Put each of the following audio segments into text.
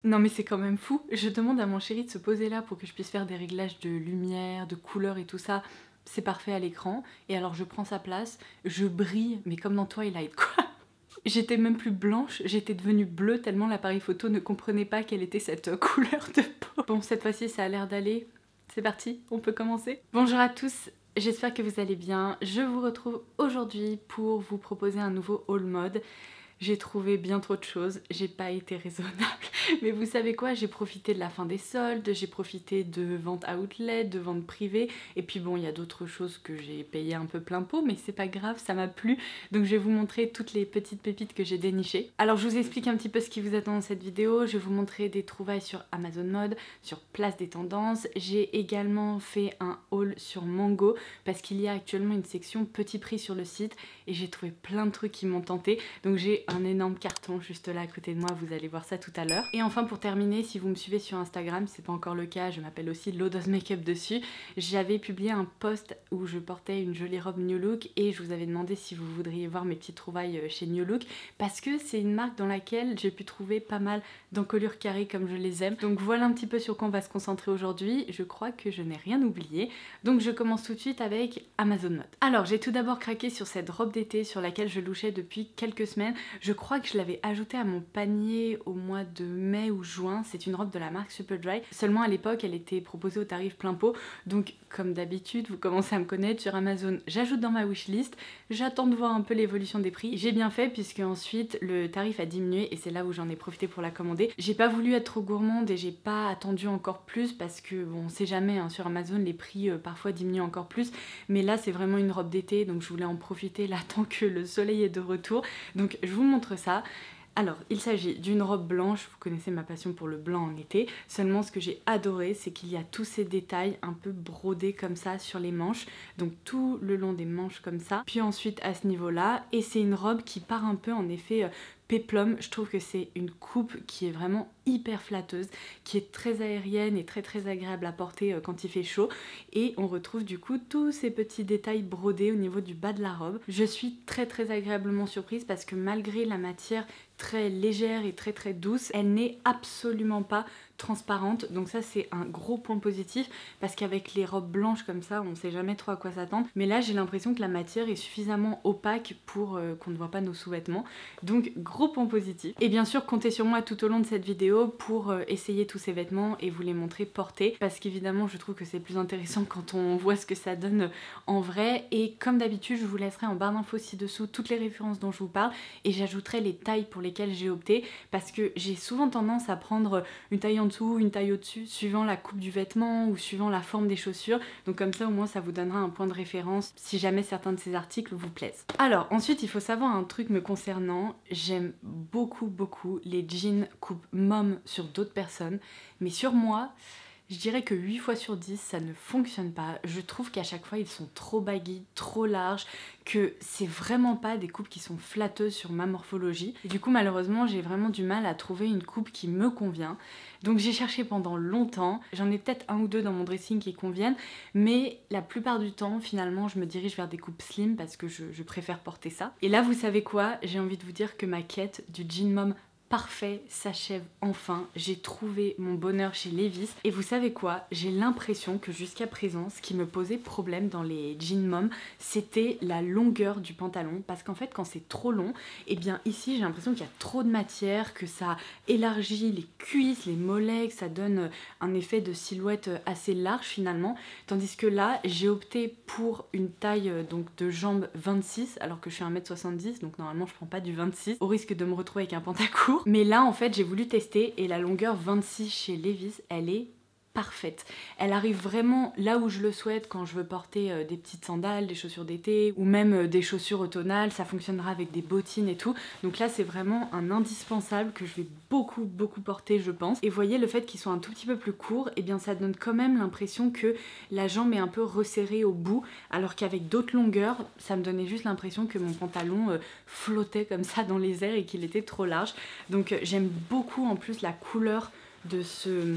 Non mais c'est quand même fou, je demande à mon chéri de se poser là pour que je puisse faire des réglages de lumière, de couleur et tout ça. C'est parfait à l'écran, et alors je prends sa place, je brille, mais comme dans Twilight quoi. J'étais même plus blanche, j'étais devenue bleue tellement l'appareil photo ne comprenait pas quelle était cette couleur de peau. Bon, cette fois-ci ça a l'air d'aller. C'est parti, on peut commencer. Bonjour à tous, j'espère que vous allez bien. Je vous retrouve aujourd'hui pour vous proposer un nouveau haul mode. J'ai trouvé bien trop de choses, j'ai pas été raisonnable. Mais vous savez quoi, j'ai profité de la fin des soldes, j'ai profité de ventes outlet, de ventes privées. Et puis bon, il y a d'autres choses que j'ai payé un peu plein pot, mais c'est pas grave, ça m'a plu. Donc je vais vous montrer toutes les petites pépites que j'ai dénichées. Alors je vous explique un petit peu ce qui vous attend dans cette vidéo. Je vais vous montrer des trouvailles sur Amazon Mode, sur Place des Tendances. J'ai également fait un haul sur Mango, parce qu'il y a actuellement une section petit prix sur le site. Et j'ai trouvé plein de trucs qui m'ont tenté. Donc j'ai un énorme carton juste là à côté de moi, vous allez voir ça tout à l'heure. Et enfin pour terminer, si vous me suivez sur Instagram, c'est pas encore le cas, je m'appelle aussi Lodos Makeup dessus, j'avais publié un post où je portais une jolie robe New Look et je vous avais demandé si vous voudriez voir mes petites trouvailles chez New Look, parce que c'est une marque dans laquelle j'ai pu trouver pas mal d'encolures carrées comme je les aime. Donc voilà un petit peu sur quoi on va se concentrer aujourd'hui, je crois que je n'ai rien oublié. Donc je commence tout de suite avec Amazon Mode. Alors j'ai tout d'abord craqué sur cette robe d'été sur laquelle je louchais depuis quelques semaines. Je crois que je l'avais ajoutée à mon panier au mois de mai ou juin. C'est une robe de la marque Superdry. Seulement à l'époque, elle était proposée au tarif plein pot. Donc comme d'habitude, vous commencez à me connaître sur Amazon. J'ajoute dans ma wishlist. J'attends de voir un peu l'évolution des prix. J'ai bien fait puisque ensuite le tarif a diminué et c'est là où j'en ai profité pour la commander. J'ai pas voulu être trop gourmande et j'ai pas attendu encore plus parce que bon, on sait jamais hein, sur Amazon les prix parfois diminuent encore plus. Mais là c'est vraiment une robe d'été donc je voulais en profiter là tant que le soleil est de retour. Donc je vous montre ça. Alors, il s'agit d'une robe blanche, vous connaissez ma passion pour le blanc en été, seulement ce que j'ai adoré, c'est qu'il y a tous ces détails un peu brodés comme ça sur les manches, donc tout le long des manches comme ça, puis ensuite à ce niveau-là, et c'est une robe qui part un peu en effet péplum. Je trouve que c'est une coupe qui est vraiment hyper flatteuse, qui est très aérienne et très agréable à porter quand il fait chaud, et on retrouve du coup tous ces petits détails brodés au niveau du bas de la robe. Je suis très agréablement surprise parce que malgré la matière très légère et très douce, elle n'est absolument pas transparente, donc ça c'est un gros point positif parce qu'avec les robes blanches comme ça on sait jamais trop à quoi s'attendre, mais là j'ai l'impression que la matière est suffisamment opaque pour qu'on ne voit pas nos sous-vêtements, donc gros point positif. Et bien sûr comptez sur moi tout au long de cette vidéo pour essayer tous ces vêtements et vous les montrer portés, parce qu'évidemment je trouve que c'est plus intéressant quand on voit ce que ça donne en vrai. Et comme d'habitude je vous laisserai en barre d'infos ci-dessous toutes les références dont je vous parle et j'ajouterai les tailles pour lesquelles j'ai opté, parce que j'ai souvent tendance à prendre une taille en dessous, une taille au-dessus, suivant la coupe du vêtement ou suivant la forme des chaussures. Donc comme ça au moins ça vous donnera un point de référence si jamais certains de ces articles vous plaisent. Alors ensuite il faut savoir un truc me concernant, j'aime beaucoup les jeans coupe mom sur d'autres personnes, mais sur moi je dirais que 8 fois sur 10 ça ne fonctionne pas. Je trouve qu'à chaque fois ils sont trop baggy, trop larges, que c'est vraiment pas des coupes qui sont flatteuses sur ma morphologie. Et du coup malheureusement j'ai vraiment du mal à trouver une coupe qui me convient. Donc j'ai cherché pendant longtemps, j'en ai peut-être un ou deux dans mon dressing qui conviennent, mais la plupart du temps finalement je me dirige vers des coupes slim parce que je préfère porter ça. Et là vous savez quoi, j'ai envie de vous dire que ma quête du jean mom parfait s'achève enfin. J'ai trouvé mon bonheur chez Levi's et vous savez quoi, j'ai l'impression que jusqu'à présent ce qui me posait problème dans les jeans mom c'était la longueur du pantalon, parce qu'en fait quand c'est trop long, et bien ici j'ai l'impression qu'il y a trop de matière, que ça élargit les cuisses, les mollets, que ça donne un effet de silhouette assez large finalement, tandis que là j'ai opté pour une taille donc de jambes 26 alors que je suis 1m70, donc normalement je prends pas du 26 au risque de me retrouver avec un pantacourt. Mais là en fait j'ai voulu tester et la longueur 26 chez Levi's elle est parfaite. Elle arrive vraiment là où je le souhaite quand je veux porter des petites sandales, des chaussures d'été ou même des chaussures automnales, ça fonctionnera avec des bottines et tout. Donc là c'est vraiment un indispensable que je vais beaucoup porter je pense. Et vous voyez le fait qu'ils soient un tout petit peu plus courts, et bien ça donne quand même l'impression que la jambe est un peu resserrée au bout, alors qu'avec d'autres longueurs ça me donnait juste l'impression que mon pantalon flottait comme ça dans les airs et qu'il était trop large. Donc j'aime beaucoup en plus la couleur de ce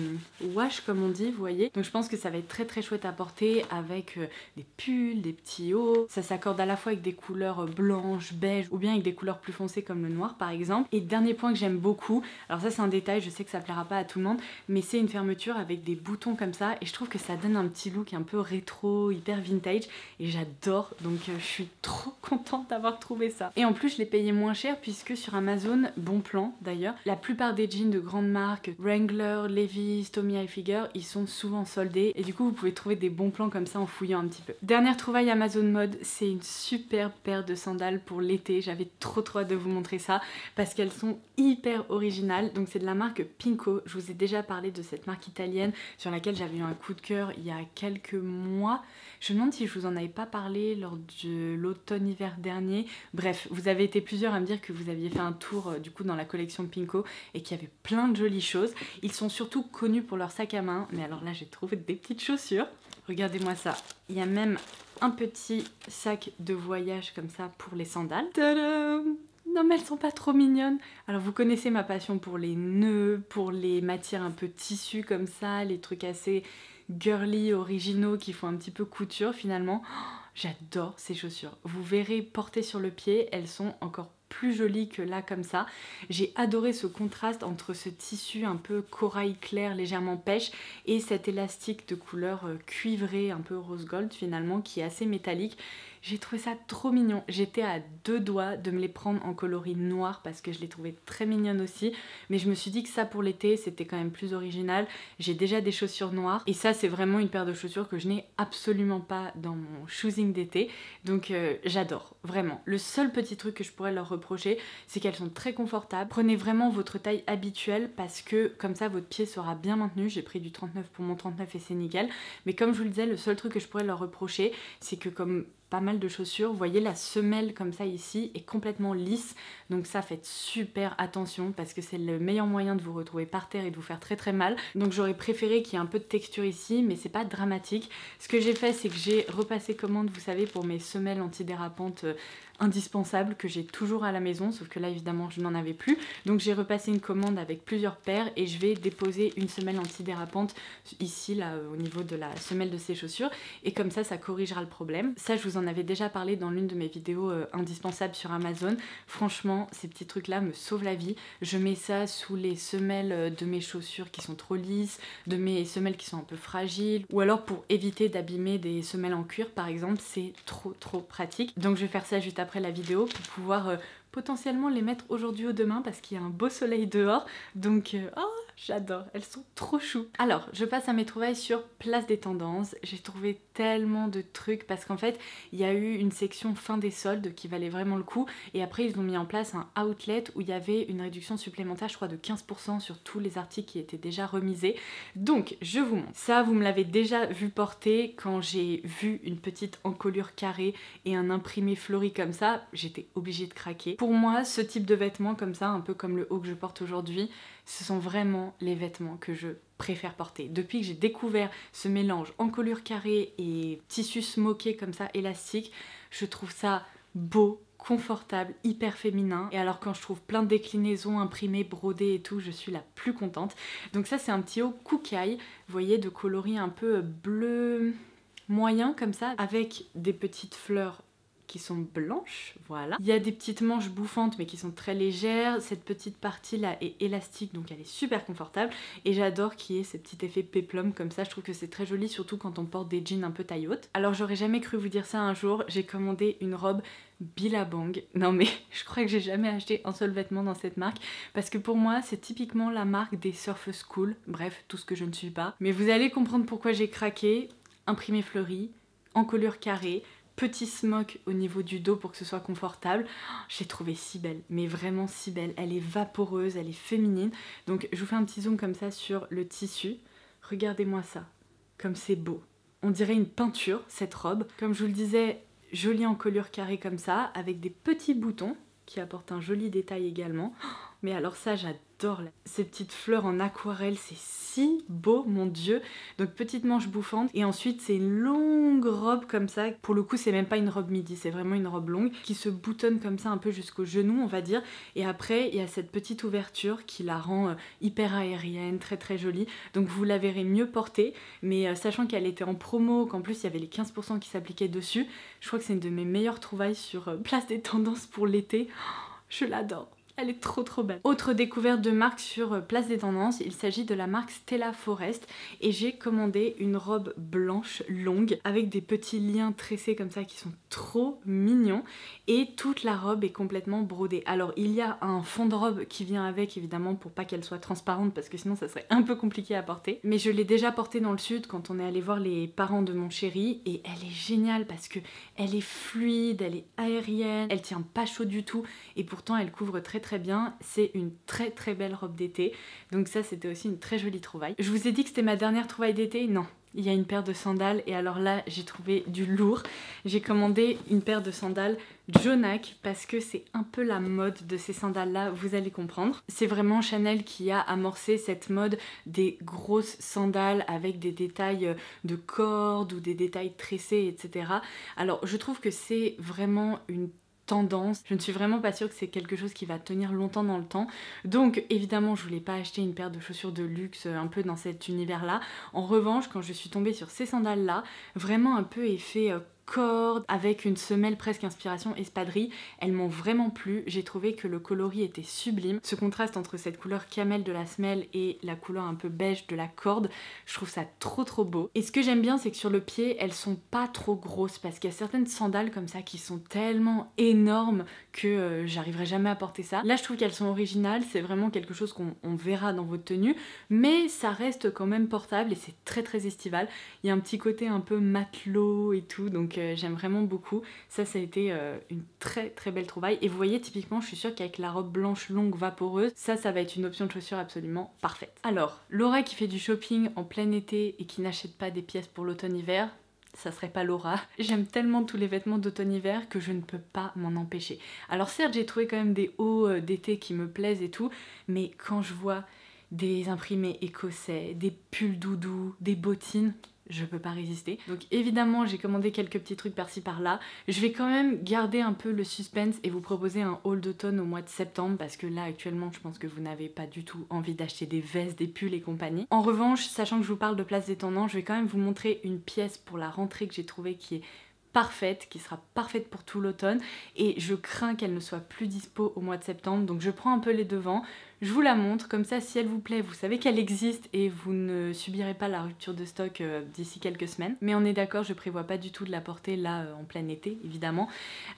wash comme on dit, vous voyez. Donc je pense que ça va être très très chouette à porter avec des pulls, des petits hauts. Ça s'accorde à la fois avec des couleurs blanches, beige ou bien avec des couleurs plus foncées comme le noir par exemple. Et dernier point que j'aime beaucoup, alors ça c'est un détail, je sais que ça plaira pas à tout le monde, mais c'est une fermeture avec des boutons comme ça et je trouve que ça donne un petit look un peu rétro, hyper vintage et j'adore. Donc je suis trop contente d'avoir trouvé ça. Et en plus je l'ai payé moins cher puisque sur Amazon, bon plan d'ailleurs, la plupart des jeans de grandes marques, Wrangler, Levi's, Tommy Hilfiger, ils sont souvent soldés et du coup vous pouvez trouver des bons plans comme ça en fouillant un petit peu. Dernière trouvaille Amazon Mode, c'est une superbe paire de sandales pour l'été. J'avais trop hâte de vous montrer ça parce qu'elles sont hyper originales. Donc c'est de la marque Pinko. Je vous ai déjà parlé de cette marque italienne sur laquelle j'avais eu un coup de cœur il y a quelques mois. Je me demande si je vous en avais pas parlé lors de l'automne-hiver dernier. Bref, vous avez été plusieurs à me dire que vous aviez fait un tour du coup dans la collection Pinko et qu'il y avait plein de jolies choses. Ils sont surtout connus pour leur sac à main, mais alors là j'ai trouvé des petites chaussures. Regardez-moi ça. Il y a même un petit sac de voyage comme ça pour les sandales. Tadam! Non mais elles sont pas trop mignonnes. Alors vous connaissez ma passion pour les nœuds, pour les matières un peu tissu comme ça, les trucs assez girly, originaux qui font un petit peu couture finalement. Oh, j'adore ces chaussures. Vous verrez portées sur le pied, elles sont encore plus jolies que là comme ça. J'ai adoré ce contraste entre ce tissu un peu corail clair, légèrement pêche et cet élastique de couleur cuivrée, un peu rose gold finalement, qui est assez métallique. J'ai trouvé ça trop mignon. J'étais à deux doigts de me les prendre en coloris noir parce que je les trouvais très mignonnes aussi. Mais je me suis dit que ça pour l'été, c'était quand même plus original. J'ai déjà des chaussures noires. Et ça, c'est vraiment une paire de chaussures que je n'ai absolument pas dans mon choosing d'été. Donc j'adore, vraiment. Le seul petit truc que je pourrais leur reprocher, c'est qu'elles sont très confortables. Prenez vraiment votre taille habituelle parce que comme ça, votre pied sera bien maintenu. J'ai pris du 39 pour mon 39 et c'est nickel. Mais comme je vous le disais, le seul truc que je pourrais leur reprocher, c'est que comme pas mal de chaussures, vous voyez la semelle comme ça ici est complètement lisse, donc ça faites super attention parce que c'est le meilleur moyen de vous retrouver par terre et de vous faire très très mal. Donc j'aurais préféré qu'il y ait un peu de texture ici, mais c'est pas dramatique. Ce que j'ai fait, c'est que j'ai repassé commande, vous savez, pour mes semelles antidérapantes indispensables que j'ai toujours à la maison, sauf que là évidemment je n'en avais plus. Donc j'ai repassé une commande avec plusieurs paires et je vais déposer une semelle antidérapante ici là au niveau de la semelle de ces chaussures et comme ça corrigera le problème. Ça je vous en avais déjà parlé dans l'une de mes vidéos indispensables sur Amazon. Franchement ces petits trucs là me sauvent la vie. Je mets ça sous les semelles de mes chaussures qui sont trop lisses, de mes semelles qui sont un peu fragiles ou alors pour éviter d'abîmer des semelles en cuir par exemple, c'est trop pratique. Donc je vais faire ça juste après la vidéo pour pouvoir potentiellement les mettre aujourd'hui ou demain parce qu'il y a un beau soleil dehors. Donc oh, j'adore, elles sont trop chou. Alors je passe à mes trouvailles sur Place des Tendances. J'ai trouvé tellement de trucs parce qu'en fait il y a eu une section fin des soldes qui valait vraiment le coup et après ils ont mis en place un outlet où il y avait une réduction supplémentaire je crois de 15% sur tous les articles qui étaient déjà remisés. Donc je vous montre. Ça vous me l'avez déjà vu porter quand j'ai vu une petite encolure carrée et un imprimé fleuri comme ça, j'étais obligée de craquer. Pour moi ce type de vêtements comme ça, un peu comme le haut que je porte aujourd'hui, ce sont vraiment les vêtements que je préfère porter. Depuis que j'ai découvert ce mélange encolure carrée et tissu smoké comme ça, élastique, je trouve ça beau, confortable, hyper féminin. Et alors quand je trouve plein de déclinaisons imprimées, brodées et tout, je suis la plus contente. Donc ça c'est un petit haut koukaï, vous voyez, de coloris un peu bleu moyen comme ça, avec des petites fleurs qui sont blanches, voilà. Il y a des petites manches bouffantes mais qui sont très légères. Cette petite partie là est élastique donc elle est super confortable et j'adore qu'il y ait ce petit effet péplum comme ça. Je trouve que c'est très joli surtout quand on porte des jeans un peu taille haute. Alors j'aurais jamais cru vous dire ça un jour, j'ai commandé une robe Billabong. Non mais je crois que j'ai jamais acheté un seul vêtement dans cette marque parce que pour moi c'est typiquement la marque des surfeuses cool. Bref, tout ce que je ne suis pas. Mais vous allez comprendre pourquoi j'ai craqué. Imprimé fleuri, encolure carrée, petit smock au niveau du dos pour que ce soit confortable. Je l'ai trouvée si belle, mais vraiment si belle. Elle est vaporeuse, elle est féminine. Donc je vous fais un petit zoom comme ça sur le tissu. Regardez-moi ça, comme c'est beau. On dirait une peinture, cette robe. Comme je vous le disais, jolie encolure carrée comme ça, avec des petits boutons qui apportent un joli détail également. Mais alors ça, j'adore j'adore ces petites fleurs en aquarelle, c'est si beau, mon dieu. Donc petite manche bouffante et ensuite c'est une longue robe comme ça. Pour le coup c'est même pas une robe midi, c'est vraiment une robe longue qui se boutonne comme ça un peu jusqu'au genou on va dire. Et après il y a cette petite ouverture qui la rend hyper aérienne, très très jolie. Donc vous la verrez mieux portée, mais sachant qu'elle était en promo, qu'en plus il y avait les 15% qui s'appliquaient dessus, je crois que c'est une de mes meilleures trouvailles sur Place des Tendances pour l'été. Je l'adore. Elle est trop trop belle. Autre découverte de marque sur Place des Tendances, il s'agit de la marque Stella Forest et j'ai commandé une robe blanche longue avec des petits liens tressés comme ça qui sont trop mignons et toute la robe est complètement brodée. Alors il y a un fond de robe qui vient avec évidemment pour pas qu'elle soit transparente parce que sinon ça serait un peu compliqué à porter, mais je l'ai déjà portée dans le sud quand on est allé voir les parents de mon chéri et elle est géniale parce que elle est fluide, elle est aérienne, elle tient pas chaud du tout et pourtant elle couvre très bien, c'est une très très belle robe d'été, donc ça c'était aussi une très jolie trouvaille. Je vous ai dit que c'était ma dernière trouvaille d'été, non, il y a une paire de sandales et alors là j'ai trouvé du lourd. J'ai commandé une paire de sandales Jonak parce que c'est un peu la mode de ces sandales là, vous allez comprendre. C'est vraiment Chanel qui a amorcé cette mode des grosses sandales avec des détails de cordes ou des détails tressés etc. Alors je trouve que c'est vraiment une tendance. Je ne suis vraiment pas sûre que c'est quelque chose qui va tenir longtemps dans le temps. Donc évidemment je voulais pas acheter une paire de chaussures de luxe un peu dans cet univers là. En revanche quand je suis tombée sur ces sandales là, vraiment un peu effet corde avec une semelle presque inspiration espadrille, elles m'ont vraiment plu. J'ai trouvé que le coloris était sublime. Ce contraste entre cette couleur camel de la semelle et la couleur un peu beige de la corde, je trouve ça trop trop beau. Et ce que j'aime bien c'est que sur le pied elles sont pas trop grosses parce qu'il y a certaines sandales comme ça qui sont tellement énormes que j'arriverai jamais à porter ça. Là je trouve qu'elles sont originales, c'est vraiment quelque chose qu'on verra dans votre tenue, mais ça reste quand même portable et c'est très très estival. Il y a un petit côté un peu matelot et tout, donc j'aime vraiment beaucoup. Ça a été une très très belle trouvaille. Et vous voyez typiquement je suis sûre qu'avec la robe blanche longue vaporeuse, ça va être une option de chaussure absolument parfaite. Alors Laura qui fait du shopping en plein été et qui n'achète pas des pièces pour l'automne-hiver, ça serait pas Laura. J'aime tellement tous les vêtements d'automne-hiver que je ne peux pas m'en empêcher. Alors certes j'ai trouvé quand même des hauts d'été qui me plaisent et tout, mais quand je vois des imprimés écossais, des pulls doudous, des bottines, je peux pas résister. Donc évidemment j'ai commandé quelques petits trucs par-ci par-là. Je vais quand même garder un peu le suspense et vous proposer un haul d'automne au mois de septembre parce que là actuellement je pense que vous n'avez pas du tout envie d'acheter des vestes, des pulls et compagnie. En revanche, sachant que je vous parle de Place des Tendances, je vais quand même vous montrer une pièce pour la rentrée que j'ai trouvée qui est parfaite, qui sera parfaite pour tout l'automne et je crains qu'elle ne soit plus dispo au mois de septembre, donc je prends un peu les devants, je vous la montre, comme ça si elle vous plaît, vous savez qu'elle existe et vous ne subirez pas la rupture de stock d'ici quelques semaines. Mais on est d'accord, je prévois pas du tout de la porter là en plein été, évidemment.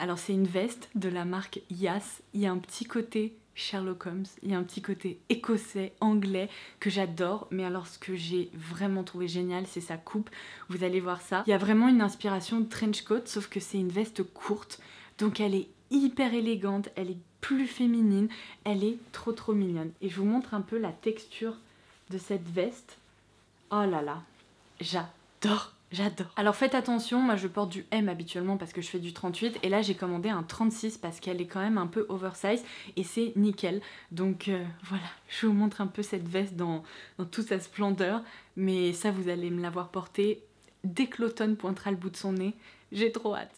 Alors c'est une veste de la marque Yas, il y a un petit côté Sherlock Holmes, il y a un petit côté écossais, anglais que j'adore, mais alors ce que j'ai vraiment trouvé génial c'est sa coupe, vous allez voir ça. Il y a vraiment une inspiration de trench coat sauf que c'est une veste courte, donc elle est hyper élégante, elle est plus féminine, elle est trop trop mignonne. Et je vous montre un peu la texture de cette veste. Oh là là, j'adore! J'adore. Alors faites attention, moi je porte du M habituellement parce que je fais du 38 et là j'ai commandé un 36 parce qu'elle est quand même un peu oversize et c'est nickel. Donc voilà, je vous montre un peu cette veste dans toute sa splendeur, mais ça vous allez me l'avoir portée dès que l'automne pointera le bout de son nez. J'ai trop hâte.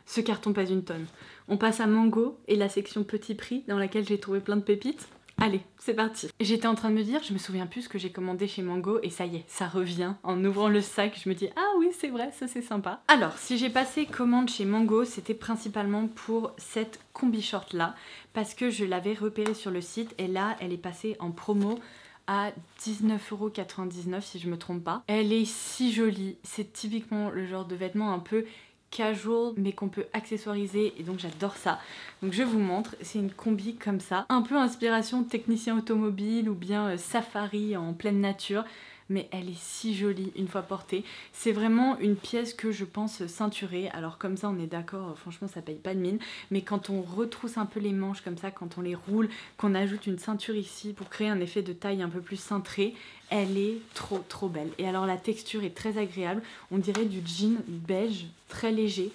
Ce carton pèse une tonne. On passe à Mango et la section petit prix dans laquelle j'ai trouvé plein de pépites. Allez, c'est parti. J'étais en train de me dire, je me souviens plus ce que j'ai commandé chez Mango et ça y est, ça revient. En ouvrant le sac, je me dis, ah oui, c'est vrai, ça c'est sympa. Alors, si j'ai passé commande chez Mango, c'était principalement pour cette combi short là, parce que je l'avais repérée sur le site et là, elle est passée en promo à 19,99€ si je me trompe pas. Elle est si jolie, c'est typiquement le genre de vêtement un peu casual mais qu'on peut accessoiriser et donc j'adore ça. Donc je vous montre, c'est une combi comme ça, un peu inspiration technicien automobile ou bien safari en pleine nature, mais elle est si jolie une fois portée. C'est vraiment une pièce que je pense ceinturer, alors comme ça on est d'accord, franchement ça paye pas de mine, mais quand on retrousse un peu les manches comme ça, quand on les roule, qu'on ajoute une ceinture ici pour créer un effet de taille un peu plus cintré, elle est trop trop belle. Et alors la texture est très agréable, on dirait du jean beige très léger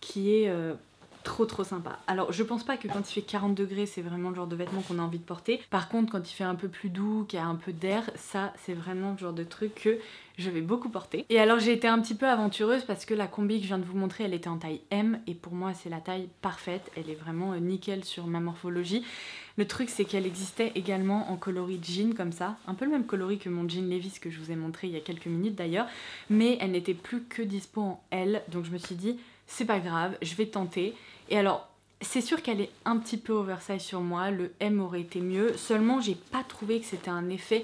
qui est trop sympa. Alors je pense pas que quand il fait 40 degrés c'est vraiment le genre de vêtement qu'on a envie de porter. Par contre quand il fait un peu plus doux, qu'il y a un peu d'air, ça c'est vraiment le genre de truc que je vais beaucoup porter. Et alors j'ai été un petit peu aventureuse parce que la combi que je viens de vous montrer elle était en taille M et pour moi c'est la taille parfaite. Elle est vraiment nickel sur ma morphologie. Le truc c'est qu'elle existait également en coloris jean comme ça, un peu le même coloris que mon jean Levi's que je vous ai montré il y a quelques minutes d'ailleurs, mais elle n'était plus que dispo en L, donc je me suis dit c'est pas grave, je vais tenter. Et alors c'est sûr qu'elle est un petit peu oversize sur moi, le M aurait été mieux, seulement j'ai pas trouvé que c'était un effet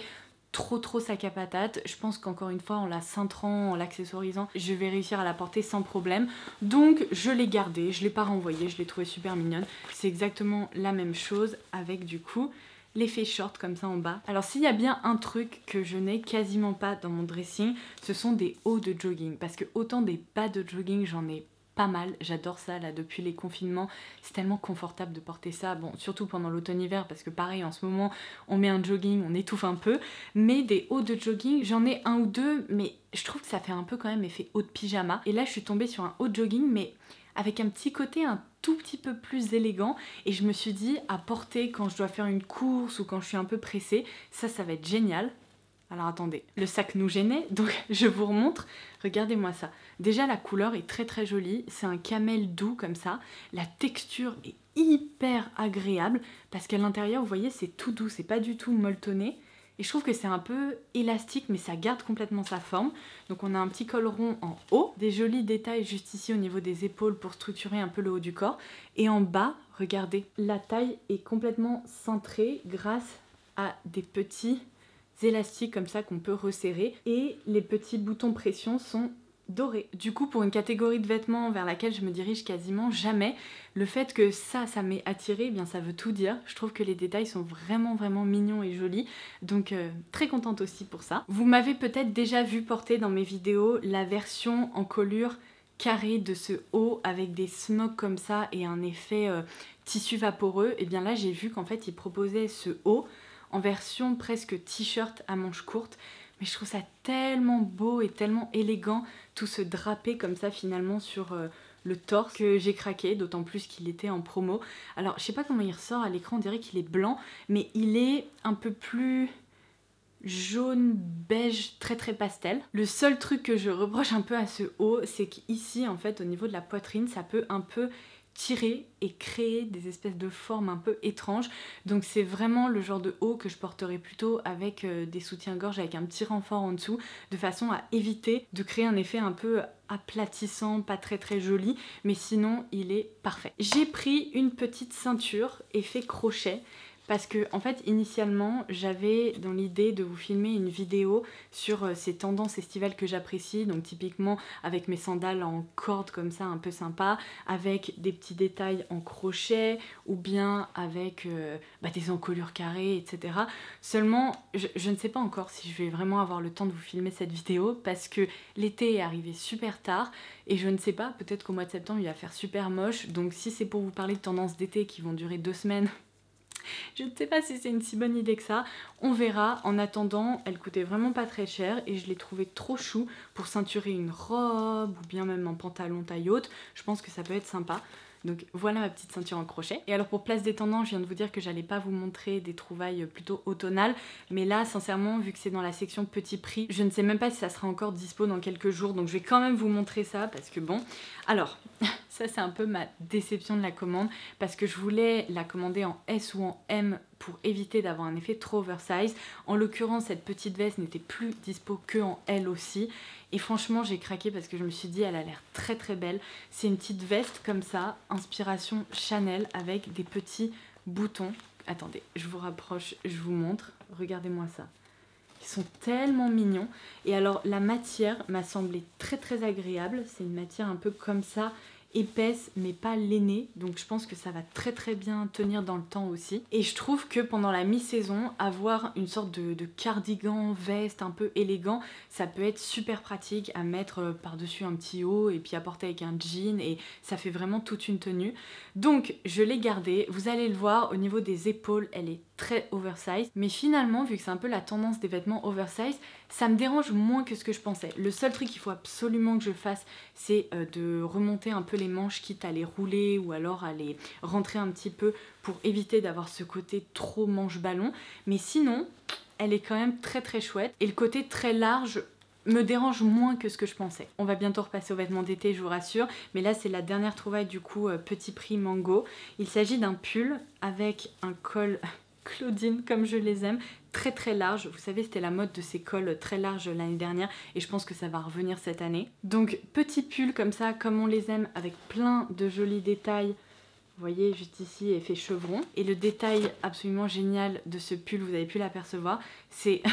trop sac à patate. Je pense qu'encore une fois en la cintrant, en l'accessorisant, je vais réussir à la porter sans problème. Donc je l'ai gardée, je l'ai pas renvoyée, je l'ai trouvée super mignonne. C'est exactement la même chose avec du coup l'effet short comme ça en bas. Alors s'il y a bien un truc que je n'ai quasiment pas dans mon dressing, ce sont des hauts de jogging. Parce que autant des bas de jogging j'en ai pas mal, j'adore ça là depuis les confinements, c'est tellement confortable de porter ça, bon surtout pendant l'automne-hiver parce que pareil en ce moment on met un jogging, on étouffe un peu, mais des hauts de jogging j'en ai un ou deux mais je trouve que ça fait un peu quand même effet haut de pyjama et là je suis tombée sur un haut de jogging mais avec un petit côté un tout petit peu plus élégant et je me suis dit à porter quand je dois faire une course ou quand je suis un peu pressée, ça va être génial. Alors attendez, le sac nous gênait, donc je vous remontre, regardez-moi ça. Déjà la couleur est très jolie, c'est un camel doux comme ça, la texture est hyper agréable parce qu'à l'intérieur vous voyez c'est tout doux, c'est pas du tout molletonné. Et je trouve que c'est un peu élastique mais ça garde complètement sa forme. Donc on a un petit col rond en haut, des jolis détails juste ici au niveau des épaules pour structurer un peu le haut du corps. Et en bas, regardez, la taille est complètement cintrée grâce à des petits élastiques comme ça qu'on peut resserrer et les petits boutons pression sont dorés. Du coup pour une catégorie de vêtements vers laquelle je me dirige quasiment jamais, le fait que ça m'ait attiré, eh bien ça veut tout dire. Je trouve que les détails sont vraiment mignons et jolis, donc très contente aussi pour ça. Vous m'avez peut-être déjà vu porter dans mes vidéos la version en colure carré de ce haut avec des smocks comme ça et un effet tissu vaporeux. Et bien là j'ai vu qu'en fait ils proposaient ce haut en version presque t-shirt à manches courtes, mais je trouve ça tellement beau et tellement élégant, tout se draper comme ça finalement sur le torse, que j'ai craqué, d'autant plus qu'il était en promo. Alors je sais pas comment il ressort à l'écran, on dirait qu'il est blanc, mais il est un peu plus jaune, beige, très pastel. Le seul truc que je reproche un peu à ce haut, c'est qu'ici en fait au niveau de la poitrine, ça peut un peu tirer et créer des espèces de formes un peu étranges, donc c'est vraiment le genre de haut que je porterai plutôt avec des soutiens-gorge avec un petit renfort en dessous, de façon à éviter de créer un effet un peu aplatissant, pas très joli, mais sinon il est parfait. J'ai pris une petite ceinture effet crochet parce que en fait initialement j'avais dans l'idée de vous filmer une vidéo sur ces tendances estivales que j'apprécie, donc typiquement avec mes sandales en corde comme ça un peu sympa, avec des petits détails en crochet ou bien avec des encolures carrées, etc. Seulement je ne sais pas encore si je vais vraiment avoir le temps de vous filmer cette vidéo parce que l'été est arrivé super tard et je ne sais pas, peut-être qu'au mois de septembre il va faire super moche, donc si c'est pour vous parler de tendances d'été qui vont durer 2 semaines, je ne sais pas si c'est une si bonne idée que ça, on verra. En attendant, elle coûtait vraiment pas très cher et je l'ai trouvée trop chou pour ceinturer une robe ou bien même un pantalon taille haute. Je pense que ça peut être sympa. Donc voilà ma petite ceinture en crochet. Et alors pour place des tendances, je viens de vous dire que j'allais pas vous montrer des trouvailles plutôt automnales, mais là sincèrement vu que c'est dans la section petit prix, je ne sais même pas si ça sera encore dispo dans quelques jours, donc je vais quand même vous montrer ça parce que bon. Alors ça c'est un peu ma déception de la commande parce que je voulais la commander en S ou en M pour éviter d'avoir un effet trop oversize. En l'occurrence cette petite veste n'était plus dispo que en L aussi. Et franchement j'ai craqué parce que je me suis dit elle a l'air très belle. C'est une petite veste comme ça, inspiration Chanel avec des petits boutons. Attendez, je vous rapproche, je vous montre. Regardez-moi ça. Ils sont tellement mignons. Et alors la matière m'a semblé très agréable. C'est une matière un peu comme ça, épaisse mais pas lainée, donc je pense que ça va très bien tenir dans le temps aussi. Et je trouve que pendant la mi-saison, avoir une sorte de cardigan, veste un peu élégant, ça peut être super pratique à mettre par-dessus un petit haut et puis à porter avec un jean et ça fait vraiment toute une tenue. Donc je l'ai gardée, vous allez le voir, au niveau des épaules, elle est très oversize, mais finalement vu que c'est un peu la tendance des vêtements oversize, ça me dérange moins que ce que je pensais. Le seul truc qu'il faut absolument que je fasse, c'est de remonter un peu les manches, quitte à les rouler ou alors à les rentrer un petit peu pour éviter d'avoir ce côté trop manche ballon. Mais sinon, elle est quand même très très chouette. Et le côté très large me dérange moins que ce que je pensais. On va bientôt repasser aux vêtements d'été, je vous rassure, mais là c'est la dernière trouvaille du coup petit prix Mango. Il s'agit d'un pull avec un col Claudine comme je les aime, très très large. Vous savez, c'était la mode de ces cols très larges l'année dernière et je pense que ça va revenir cette année. Donc petit pull comme ça, comme on les aime, avec plein de jolis détails. Vous voyez, juste ici, effet chevron. Et le détail absolument génial de ce pull, vous avez pu l'apercevoir, c'est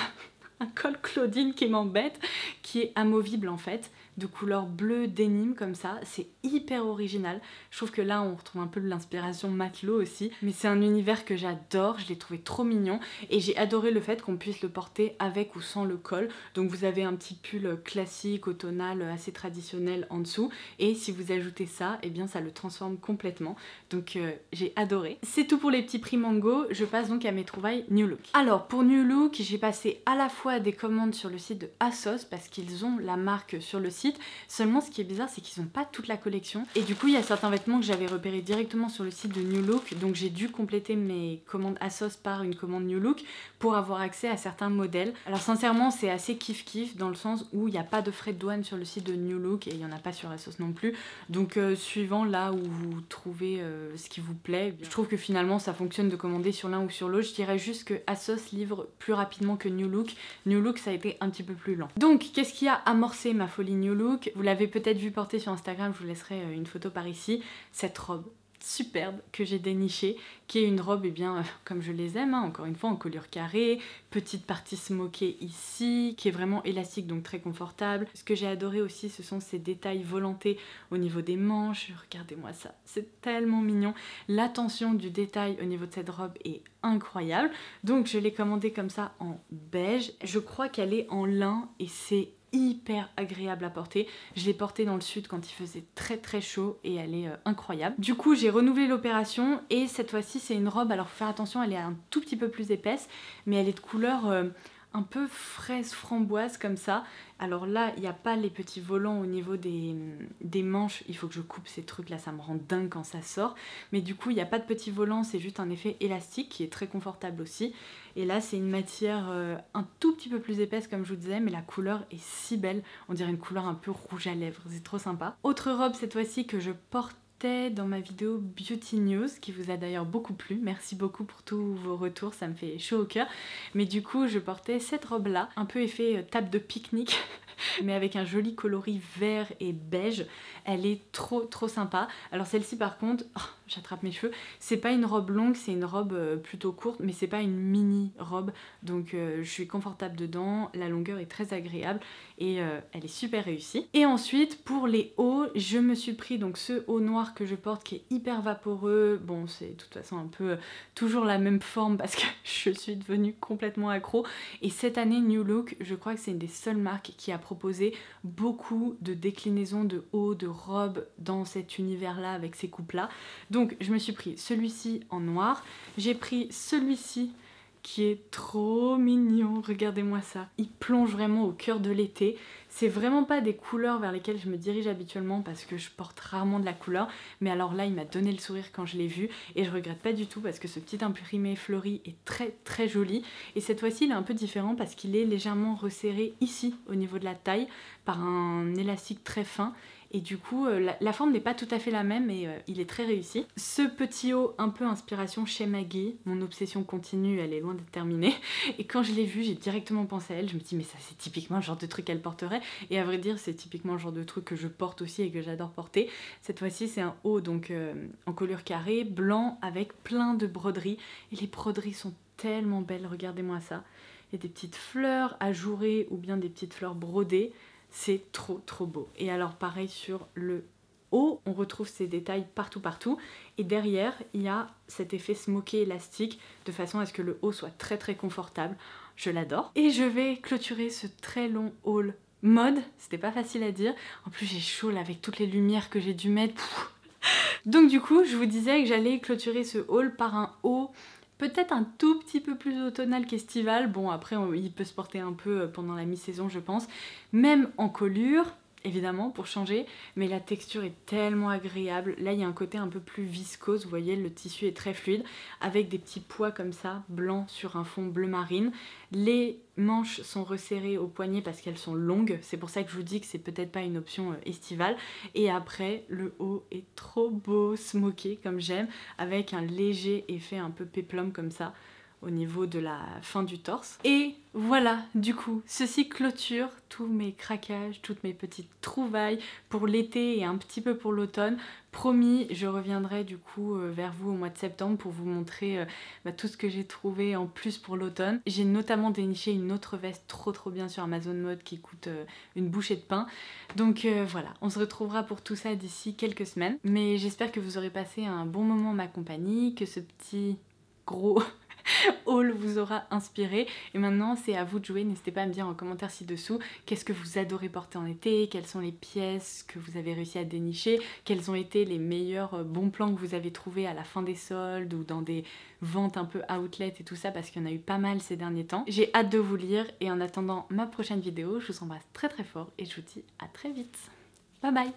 un col Claudine qui m'embête, qui est amovible en fait, de couleur bleue denim comme ça. C'est hyper original. Je trouve que là on retrouve un peu de l'inspiration matelot aussi, mais c'est un univers que j'adore, je l'ai trouvé trop mignon et j'ai adoré le fait qu'on puisse le porter avec ou sans le col. Donc vous avez un petit pull classique, automnal, assez traditionnel en dessous et si vous ajoutez ça, eh bien ça le transforme complètement. Donc j'ai adoré. C'est tout pour les petits prix Mango, je passe donc à mes trouvailles New Look. Alors pour New Look, j'ai passé à la fois des commandes sur le site de ASOS parce qu'ils ont la marque sur le site. Seulement ce qui est bizarre c'est qu'ils n'ont pas toute la collection et du coup il y a certains vêtements que j'avais repérés directement sur le site de New Look, donc j'ai dû compléter mes commandes ASOS par une commande New Look pour avoir accès à certains modèles. Alors sincèrement c'est assez kiff kiff dans le sens où il n'y a pas de frais de douane sur le site de New Look et il n'y en a pas sur ASOS non plus, donc suivant là où vous trouvez ce qui vous plaît, je trouve que finalement ça fonctionne de commander sur l'un ou sur l'autre. Je dirais juste que ASOS livre plus rapidement que New Look. New Look ça a été un petit peu plus lent. Donc qu'est-ce qui a amorcé ma folie New Look? Vous l'avez peut-être vu porter sur Instagram, je vous laisserai une photo par ici, cette robe superbe que j'ai dénichée, qui est une robe eh bien comme je les aime, hein, encore une fois en colure carrée, petite partie smokée ici, qui est vraiment élastique donc très confortable. Ce que j'ai adoré aussi ce sont ces détails volantés au niveau des manches, regardez-moi ça, c'est tellement mignon. L'attention du détail au niveau de cette robe est incroyable, donc je l'ai commandée comme ça en beige. Je crois qu'elle est en lin et c'est hyper agréable à porter. Je l'ai portée dans le sud quand il faisait très très chaud et elle est incroyable. Du coup j'ai renouvelé l'opération et cette fois-ci c'est une robe, alors faut faire attention, elle est un tout petit peu plus épaisse mais elle est de couleur un peu fraise framboise comme ça. Alors là il n'y a pas les petits volants au niveau des manches, il faut que je coupe ces trucs là, ça me rend dingue quand ça sort, mais du coup il n'y a pas de petits volants, c'est juste un effet élastique qui est très confortable aussi. Et là c'est une matière un tout petit peu plus épaisse comme je vous disais, mais la couleur est si belle, on dirait une couleur un peu rouge à lèvres, c'est trop sympa. Autre robe cette fois-ci que je porte dans ma vidéo Beauty News qui vous a d'ailleurs beaucoup plu, merci beaucoup pour tous vos retours, ça me fait chaud au cœur. Mais du coup je portais cette robe là, un peu effet table de pique-nique mais avec un joli coloris vert et beige. Elle est trop trop sympa. Alors celle-ci par contre, oh, j'attrape mes cheveux, c'est pas une robe longue, c'est une robe plutôt courte, mais c'est pas une mini robe, donc je suis confortable dedans, la longueur est très agréable et elle est super réussie. Et ensuite pour les hauts, je me suis pris donc ce haut noir que je porte qui est hyper vaporeux. Bon c'est de toute façon un peu toujours la même forme parce que je suis devenue complètement accro et cette année New Look, je crois que c'est une des seules marques qui a proposé beaucoup de déclinaisons de hauts, de robes dans cet univers là avec ces coupes là. Donc je me suis pris celui-ci en noir, j'ai pris celui-ci qui est trop mignon, regardez-moi ça. Il plonge vraiment au cœur de l'été. C'est vraiment pas des couleurs vers lesquelles je me dirige habituellement parce que je porte rarement de la couleur, mais alors là il m'a donné le sourire quand je l'ai vu et je regrette pas du tout parce que ce petit imprimé fleuri est très très joli. Et cette fois-ci il est un peu différent parce qu'il est légèrement resserré ici au niveau de la taille par un élastique très fin. Et du coup la forme n'est pas tout à fait la même et il est très réussi. Ce petit haut un peu inspiration chez Maggie, mon obsession continue, elle est loin d'être terminée. Et quand je l'ai vu j'ai directement pensé à elle, je me dis mais ça c'est typiquement le genre de truc qu'elle porterait. Et à vrai dire c'est typiquement le genre de truc que je porte aussi et que j'adore porter. Cette fois-ci c'est un haut donc en colure carrée, blanc avec plein de broderies. Et les broderies sont tellement belles, regardez-moi ça. Il y a des petites fleurs ajourées ou bien des petites fleurs brodées. C'est trop trop beau. Et alors pareil sur le haut, on retrouve ces détails partout et derrière il y a cet effet smoké élastique de façon à ce que le haut soit très très confortable. Je l'adore. Et je vais clôturer ce très long haul mode, c'était pas facile à dire, en plus j'ai chaud là avec toutes les lumières que j'ai dû mettre. Pfff. Donc du coup je vous disais que j'allais clôturer ce haul par un haut peut-être un tout petit peu plus automnal qu'estival. Bon après il peut se porter un peu pendant la mi-saison je pense. Même en colure, évidemment pour changer, mais la texture est tellement agréable. Là il y a un côté un peu plus viscose, vous voyez le tissu est très fluide avec des petits pois comme ça, blancs sur un fond bleu marine. Les manches sont resserrées au poignet parce qu'elles sont longues, c'est pour ça que je vous dis que c'est peut-être pas une option estivale. Et après le haut est trop beau, smoké comme j'aime, avec un léger effet un peu péplum comme ça au niveau de la fin du torse. Et voilà, du coup, ceci clôture tous mes craquages, toutes mes petites trouvailles pour l'été et un petit peu pour l'automne. Promis, je reviendrai du coup vers vous au mois de septembre pour vous montrer tout ce que j'ai trouvé en plus pour l'automne. J'ai notamment déniché une autre veste trop bien sur Amazon Mode qui coûte une bouchée de pain. Donc voilà, on se retrouvera pour tout ça d'ici quelques semaines. Mais j'espère que vous aurez passé un bon moment en ma compagnie, que ce petit gros haul vous aura inspiré. Et maintenant c'est à vous de jouer, n'hésitez pas à me dire en commentaire ci-dessous qu'est-ce que vous adorez porter en été, quelles sont les pièces que vous avez réussi à dénicher, quels ont été les meilleurs bons plans que vous avez trouvés à la fin des soldes ou dans des ventes un peu outlet et tout ça, parce qu'il y en a eu pas mal ces derniers temps. J'ai hâte de vous lire et en attendant ma prochaine vidéo, je vous embrasse très fort et je vous dis à très vite. Bye bye.